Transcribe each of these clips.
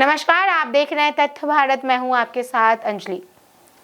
नमस्कार, आप देख रहे हैं तथ्य भारत। मैं हूं आपके साथ अंजलि।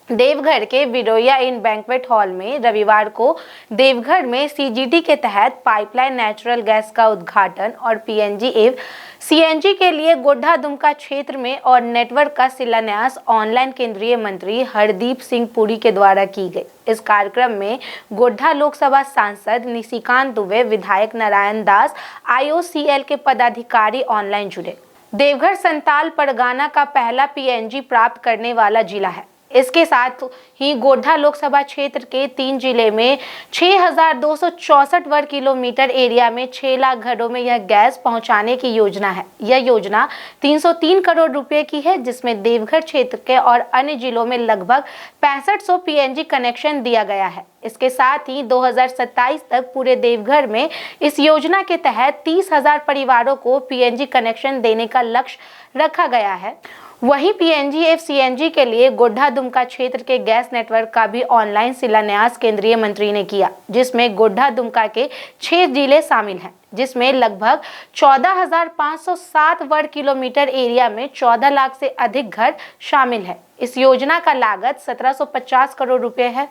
देवघर के विरोया इन बैंक्वेट हॉल में रविवार को देवघर में सीजीडी के तहत पाइपलाइन नेचुरल गैस का उद्घाटन और पीएनजी एवं सीएनजी के लिए गोड्डा दुमका क्षेत्र में और नेटवर्क का शिलान्यास ऑनलाइन केंद्रीय मंत्री हरदीप सिंह पुरी के द्वारा की गई। इस कार्यक्रम में गोड्डा लोकसभा सांसद निशिकांत दुबे, विधायक नारायण दास, आईओसीएल के पदाधिकारी ऑनलाइन जुड़े। देवघर संताल परगना का पहला पीएनजी प्राप्त करने वाला जिला है। इसके साथ ही गोड्डा लोकसभा क्षेत्र के 3 जिले में 6,264 वर्ग किलोमीटर एरिया में 6 लाख घरों में यह गैस पहुंचाने की योजना है। यह योजना 303 करोड़ रुपए की है, जिसमें देवघर क्षेत्र के और अन्य जिलों में लगभग 6500 पीएनजी कनेक्शन दिया गया है। इसके साथ ही 2027 तक पूरे देवघर में इस योजना के तहत 30,000 परिवारों को पीएनजी कनेक्शन देने का लक्ष्य रखा गया है। वहीं पीएनजी एवं सीएनजी के लिए गोड्डा दुमका क्षेत्र के गैस नेटवर्क का भी ऑनलाइन शिलान्यास केंद्रीय मंत्री ने किया, जिसमें गोड्डा दुमका के 6 जिले शामिल हैं, जिसमें लगभग 14,507 वर्ग किलोमीटर एरिया में 14 लाख से अधिक घर शामिल है। इस योजना का लागत 1750 करोड़ रुपए है।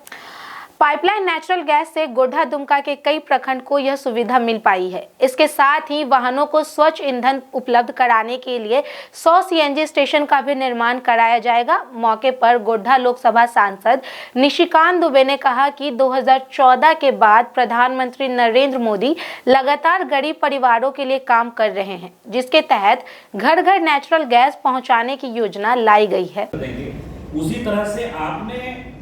पाइपलाइन नेचुरल गैस से गोड्डा दुमका के कई प्रखंड को यह सुविधा मिल पाई है। इसके साथ ही वाहनों को स्वच्छ ईंधन उपलब्ध कराने के लिए 100 सीएनजी स्टेशन का भी निर्माण कराया जाएगा। मौके पर गोड्डा लोकसभा सांसद निशिकांत दुबे ने कहा कि 2014 के बाद प्रधानमंत्री नरेंद्र मोदी लगातार गरीब परिवारों के लिए काम कर रहे हैं, जिसके तहत घर घर नेचुरल गैस पहुँचाने की योजना लाई गई है। उसी तरह से आपने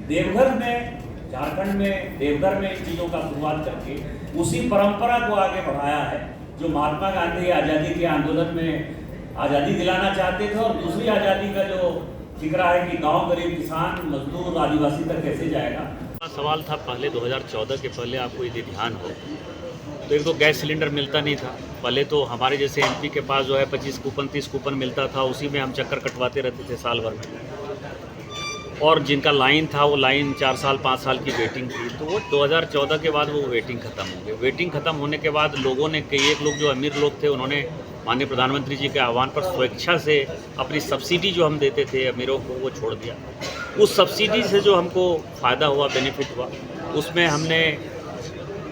देवघर में, झारखंड में, देवघर में इन चीज़ों का शुरुआत करके उसी परंपरा को आगे बढ़ाया है जो महात्मा गांधी आज़ादी के आंदोलन में आज़ादी दिलाना चाहते थे। और दूसरी आज़ादी का जो फिक्रा है कि गांव, गरीब, किसान, मजदूर, आदिवासी तक कैसे जाएगा। सवाल था पहले 2014 के पहले, आपको यदि ध्यान हो तो एक तो गैस सिलेंडर मिलता नहीं था। पहले तो हमारे जैसे एमपी के पास जो है 25 कूपन 30 कूपन मिलता था, उसी में हम चक्कर कटवाते रहते थे साल भर में। और जिनका लाइन था वो लाइन 4 साल 5 साल की वेटिंग थी, तो वो 2014 के बाद वो वेटिंग ख़त्म हो गई। वेटिंग ख़त्म होने के बाद लोगों ने, कई एक लोग जो अमीर लोग थे, उन्होंने माननीय प्रधानमंत्री जी के आह्वान पर स्वेच्छा से अपनी सब्सिडी जो हम देते थे अमीरों को, वो छोड़ दिया। उस सब्सिडी से जो हमको फ़ायदा हुआ, बेनिफिट हुआ, उसमें हमने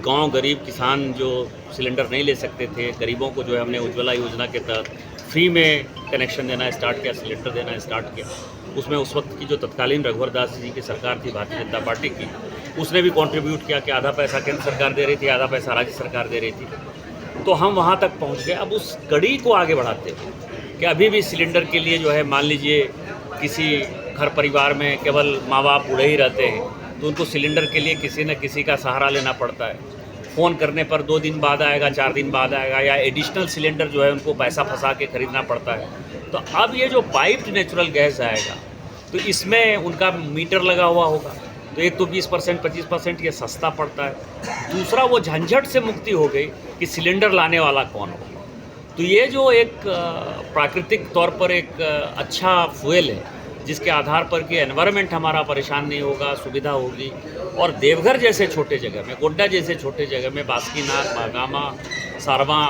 गांव, गरीब, किसान जो सिलेंडर नहीं ले सकते थे, गरीबों को जो है हमने उज्ज्वला योजना के तहत फ्री में कनेक्शन देना स्टार्ट किया, सिलेंडर देना स्टार्ट किया। उसमें उस वक्त की जो तत्कालीन रघुवर दास जी की सरकार थी, भारतीय जनता पार्टी की, उसने भी कंट्रीब्यूट किया कि आधा पैसा केंद्र सरकार दे रही थी, आधा पैसा राज्य सरकार दे रही थी। तो हम वहाँ तक पहुँच गए। अब उस कड़ी को आगे बढ़ाते हुए कि अभी भी सिलेंडर के लिए जो है, मान लीजिए किसी घर परिवार में केवल माँ बाप बूढ़े ही रहते हैं, तो उनको सिलेंडर के लिए किसी न किसी का सहारा लेना पड़ता है। फ़ोन करने पर 2 दिन बाद आएगा, 4 दिन बाद आएगा, या एडिशनल सिलेंडर जो है उनको पैसा फंसा के खरीदना पड़ता है। तो अब ये जो पाइप्ड नेचुरल गैस आएगा, तो इसमें उनका मीटर लगा हुआ होगा, तो एक तो 20% 25% ये सस्ता पड़ता है। दूसरा, वो झंझट से मुक्ति हो गई कि सिलेंडर लाने वाला कौन होगा। तो ये जो एक प्राकृतिक तौर पर एक अच्छा फ्यूल है, जिसके आधार पर कि एनवायरनमेंट हमारा परेशान नहीं होगा, सुविधा होगी। और देवघर जैसे छोटे जगह में, गोड्डा जैसे छोटे जगह में, बासुकीनाथ, महागामा, सारवा,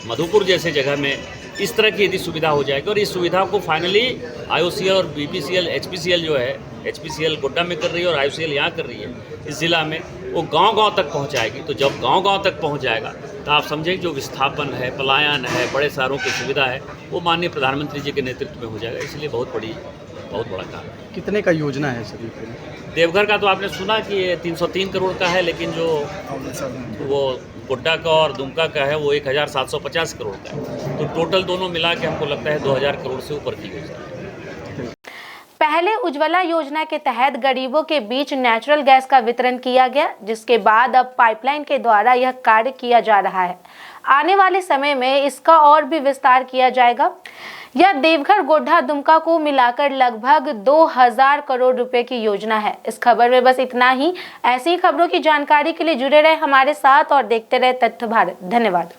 मधुपुर जैसे जगह में इस तरह की यदि सुविधा हो जाएगी, और इस सुविधा को फाइनली आईओसीएल और बीपीसीएल, एचपीसीएल जो है, एचपीसीएल गोड्डा में कर रही है और आईओसीएल यहाँ कर रही है इस ज़िला में, वो गांव-गांव तक पहुँचाएगी। तो जब गांव-गांव तक पहुँच जाएगा तो आप समझें जो विस्थापन है, पलायन है, बड़े शहरों की सुविधा है, वो माननीय प्रधानमंत्री जी के नेतृत्व में हो जाएगा। इसलिए बहुत बड़ा काम है। कितने का योजना है सर? देवघर का तो आपने सुना कि ये 303 करोड़ का है, लेकिन जो वो गोड्डा का और दुमका का है वो 1,750 करोड़ का है। तो टोटल दोनों मिला के हमको लगता है 2,000 करोड़ से ऊपर की योजना है। पहले उज्ज्वला योजना के तहत गरीबों के बीच नेचुरल गैस का वितरण किया गया, जिसके बाद अब पाइपलाइन के द्वारा यह कार्य किया जा रहा है। आने वाले समय में इसका और भी विस्तार किया जाएगा। यह देवघर, गोड्डा, दुमका को मिलाकर लगभग 2,000 करोड़ रुपए की योजना है। इस खबर में बस इतना ही। ऐसी खबरों की जानकारी के लिए जुड़े रहे हमारे साथ और देखते रहे तथ्य भारत। धन्यवाद।